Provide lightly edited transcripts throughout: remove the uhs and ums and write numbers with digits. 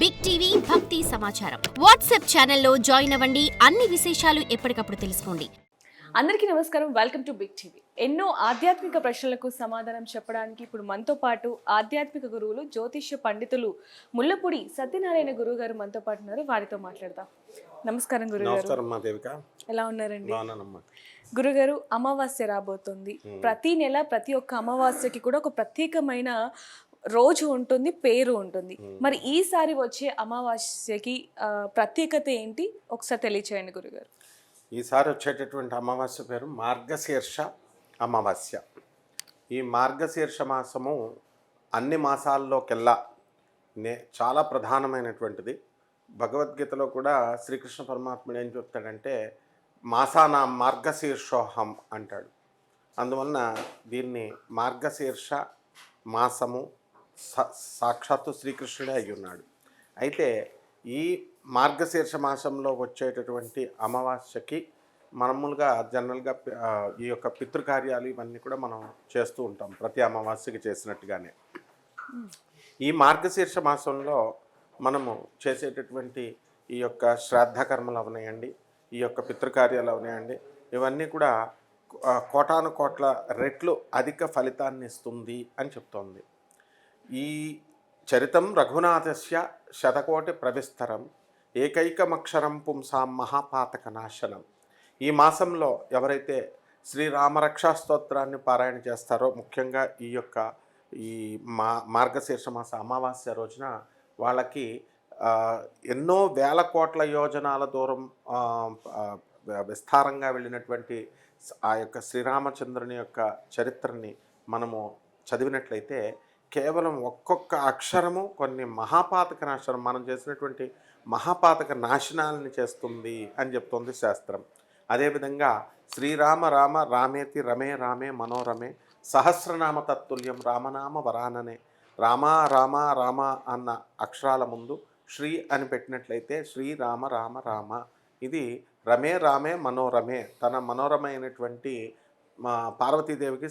Big TV భక్తి సమాచారం WhatsApp ఛానల్లో జాయిన్ అవ్వండి. అన్ని విశేషాలు ఎప్పటికప్పుడు తెలుసుకోండి. అందరికీ నమస్కారం. Welcome to big TV. ఎన్నో ఆధ్యాత్మిక ప్రశ్నలకు సమాధానం చెప్పడానికి ఇప్పుడు మనతో పాటు ఆధ్యాత్మిక గురువులు, జ్యోతిష్య పండితులు ముల్లపూడి సత్యనారాయణ గురువు గారు మనతో పాటు ఉన్నారు. వారితో మాట్లాడదాం. నమస్కారం గురుగారు. ఎలా ఉన్నారండి? గురుగారు, అమావాస్య రాబోతుంది. ప్రతి నెల ప్రతి ఒక్క అమావాస్యకి కూడా ఒక ప్రత్యేకమైన రోజు ఉంటుంది, పేరు ఉంటుంది. మరి ఈసారి వచ్చే అమావాస్యకి ప్రత్యేకత ఏంటి ఒకసారి తెలియచేయండి గురుగారు. ఈసారి వచ్చేటటువంటి అమావాస్య పేరు మార్గశీర్ష అమావాస్య. ఈ మార్గశీర్ష మాసము అన్ని మాసాల్లోకెల్లా చాలా ప్రధానమైనటువంటిది. భగవద్గీతలో కూడా శ్రీకృష్ణ పరమాత్ముడు ఏం చెప్తాడంటే మాసానా మార్గశీర్షోహం అంటాడు. అందువలన దీన్ని మార్గశీర్ష మాసము సాక్షాత్తు శ్రీకృష్ణుడే అయి ఉన్నాడు. అయితే ఈ మార్గశీర్ష మాసంలో వచ్చేటటువంటి అమావాస్యకి మామూలుగా జనరల్గా ఈ యొక్క పితృకార్యాలు ఇవన్నీ కూడా మనం చేస్తూ ఉంటాం, ప్రతి అమావాస్యకి చేసినట్టుగానే. ఈ మార్గశీర్ష మాసంలో మనము చేసేటటువంటి ఈ యొక్క శ్రాద్ధ కర్మలు అవనాయండి, ఈ యొక్క పితృకార్యాలు అవనాయండి, ఇవన్నీ కూడా కోటాను కోట్ల రెట్లు అధిక ఫలితాన్ని ఇస్తుంది అని చెప్తోంది. ఈ చరితం రఘునాథస్య శతకోటి ప్రవిస్తరం ఏకైకమక్షరం పుంసాం మహాపాతక నాశనం. ఈ మాసంలో ఎవరైతే శ్రీరామరక్షా స్తోత్రాన్ని పారాయణ చేస్తారో, ముఖ్యంగా ఈ మార్గశీర్ష మాస అమావాస్య రోజున వాళ్ళకి ఎన్నో వేల కోట్ల యోజనాల దూరం విస్తారంగా వెళ్ళినటువంటి ఆ యొక్క శ్రీరామచంద్రుని యొక్క చరిత్రని మనము చదివినట్లయితే కేవలం ఒక్కొక్క అక్షరము కొన్ని మహాపాతక నాశనం, మనం చేసినటువంటి మహాపాతక నాశనాలని చేస్తుంది అని చెప్తుంది శాస్త్రం. అదేవిధంగా శ్రీరామ రామ రామేతి రమే రామే మనోరమే సహస్రనామ తత్తుల్యం రామనామ వరాననే. రామ రామ రామ అన్న అక్షరాల ముందు శ్రీ అని పెట్టినట్లయితే శ్రీరామ రామ రామ. ఇది రమే రామే మనోరమే. తన మనోరమైనటువంటి పార్వతీదేవికి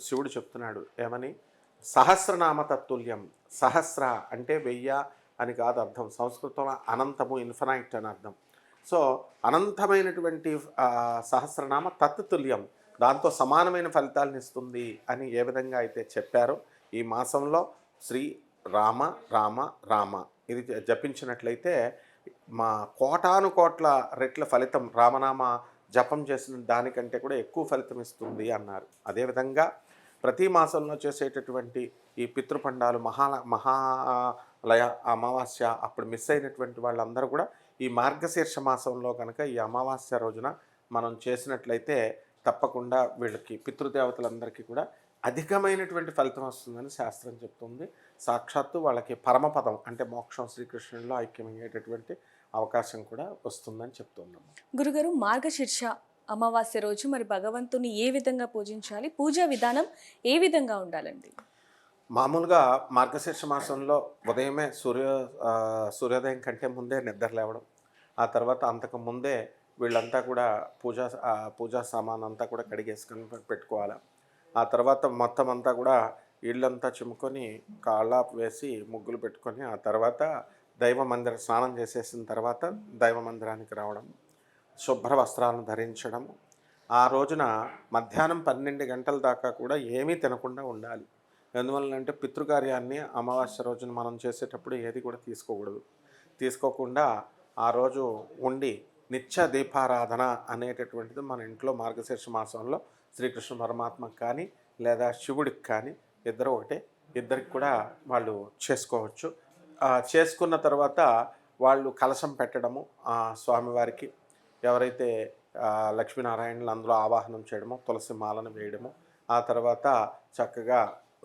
శివుడు చెప్తున్నాడు ఏమని, సహస్రనామ తత్తుల్యం. సహస్ర అంటే 1000 అని కాదు అర్థం, సంస్కృతంలో అనంతము, ఇన్ఫనైట్ అని అర్థం. సో అనంతమైనటువంటి సహస్రనామ తత్తుల్యం, దాంతో సమానమైన ఫలితాలను ఇస్తుంది అని ఏ విధంగా అయితే చెప్పారో, ఈ మాసంలో శ్రీ రామ రామ రామ ఇది జపించినట్లయితే మా కోటాను కోట్ల రెట్ల ఫలితం, రామనామ జపం చేసిన దానికంటే కూడా ఎక్కువ ఫలితం ఇస్తుంది అన్నారు. అదేవిధంగా ప్రతి మాసంలో చేసేటటువంటి ఈ పితృపండాలు, మహాలయ అమావాస్య అప్పుడు మిస్ అయినటువంటి వాళ్ళందరూ కూడా ఈ మార్గశీర్ష మాసంలో కనుక ఈ అమావాస్య రోజున మనం చేసినట్లయితే తప్పకుండా వీళ్ళకి పితృదేవతలందరికీ కూడా అధికమైనటువంటి ఫలితం వస్తుందని శాస్త్రం చెప్తుంది. సాక్షాత్తు వాళ్ళకి పరమపదం అంటే మోక్షం, శ్రీకృష్ణుడిలో ఐక్యమయ్యేటటువంటి అవకాశం కూడా వస్తుందని చెప్తున్నాం. గురుగారు, మార్గశీర్ష అమావాస్య రోజు మరి భగవంతుని ఏ విధంగా పూజించాలి, పూజా విధానం ఏ విధంగా ఉండాలండి? మామూలుగా మార్గశీర్ష మాసంలో ఉదయమే సూర్యోదయం కంటే ముందే నిద్ర లేవడం, ఆ తర్వాత అంతకు ముందే వీళ్ళంతా కూడా పూజా సామాన్ అంతా కూడా కడిగేసుకొని పెట్టుకోవాలి. ఆ తర్వాత మొత్తం అంతా కూడా ఇళ్ళంతా చిమ్ముకొని కాళ్ళాపు వేసి ముగ్గులు పెట్టుకొని, ఆ తర్వాత స్నానం చేసేసిన తర్వాత దైవ మందిరానికి రావడం, శుభ్ర వస్త్రాలను ధరించడం. ఆ రోజున మధ్యాహ్నం 12 గంటల దాకా కూడా ఏమీ తినకుండా ఉండాలి. ఎందువల్లంటే పితృకార్యాన్ని అమావాస్య రోజున మనం చేసేటప్పుడు ఏది కూడా తీసుకోకుండా ఆ రోజు ఉండి నిత్య దీపారాధన అనేటటువంటిది మన ఇంట్లో మార్గశీర్ష మాసంలో శ్రీకృష్ణ పరమాత్మకు కానీ లేదా శివుడికి కానీ ఇద్దరికి కూడా వాళ్ళు చేసుకోవచ్చు. చేసుకున్న తర్వాత వాళ్ళు కలశం పెట్టడము, స్వామివారికి ఎవరైతే లక్ష్మీనారాయణులు అందులో ఆవాహనం చేయడము, తులసి మాలను వేయడము, ఆ తర్వాత చక్కగా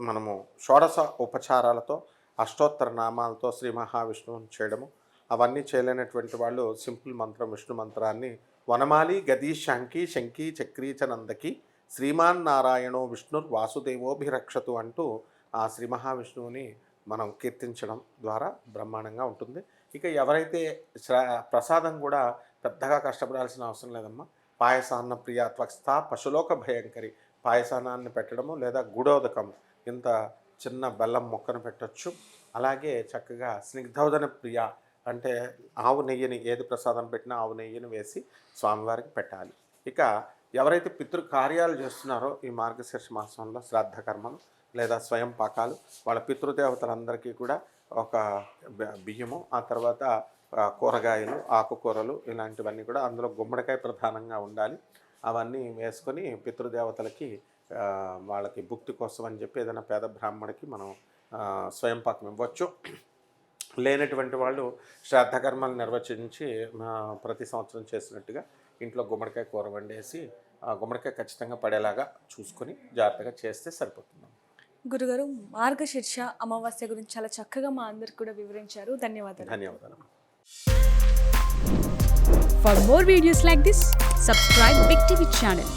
మనము షోడశ ఉపచారాలతో అష్టోత్తర నామాలతో శ్రీ మహావిష్ణువుని చేయడము. అవన్నీ చేయలేనటువంటి వాళ్ళు సింపుల్ మంత్రం, విష్ణు మంత్రాన్ని వనమాలి గది శంకి శంకి చక్రీచ నందకి శ్రీమాన్ నారాయణో విష్ణుర్ వాసుదేవోభిరక్షతు అంటూ ఆ శ్రీ మహావిష్ణువుని మనం కీర్తించడం ద్వారా బ్రహ్మాండంగా ఉంటుంది. ఇక ఎవరైతే ప్రసాదం కూడా పెద్దగా కష్టపడాల్సిన అవసరం లేదమ్మా. పాయసాన్న ప్రియ త్వక్స్థ పశులోక భయంకరి, పాయసానాన్ని పెట్టడము లేదా గుడోదకం ఇంత చిన్న బెల్లం మొక్కను పెట్టచ్చు. అలాగే చక్కగా స్నిగ్ధోదన ప్రియ అంటే ఆవు నెయ్యిని ఏది ప్రసాదం పెట్టినా ఆవు నెయ్యిని వేసి స్వామివారికి పెట్టాలి. ఇక ఎవరైతే పితృ కార్యాలు చేస్తున్నారో ఈ మార్గశీర్ష మాసంలో శ్రాద్ధ కర్మలు లేదా స్వయం పాకాలు వాళ్ళ పితృదేవతలందరికీ కూడా ఒక బియ్యము, ఆ తర్వాత కూరగాయలు, ఆకుకూరలు ఇలాంటివన్నీ కూడా, అందులో గుమ్మడికాయ ప్రధానంగా ఉండాలి. అవన్నీ వేసుకొని పితృదేవతలకి వాళ్ళకి భుక్తి కోసం అని చెప్పి ఏదైనా పేద బ్రాహ్మడికి మనం స్వయం పాకం ఇవ్వచ్చు. లేనటువంటి వాళ్ళు శ్రాద్ధకర్మలు నిర్వచించి ప్రతి సంవత్సరం చేసినట్టుగా ఇంట్లో గుమ్మడికాయ కూర వండేసి గుమ్మడికాయ ఖచ్చితంగా పడేలాగా చూసుకొని జాగ్రత్తగా చేస్తే సరిపోతుంది. గురుగారు, మార్గశీర్ష అమావాస్య గురించి చాలా చక్కగా మా అందరికి కూడా వివరించారు. ధన్యవాదాలు. ధన్యవాదాలు. For more videos like this, subscribe Big TV channel.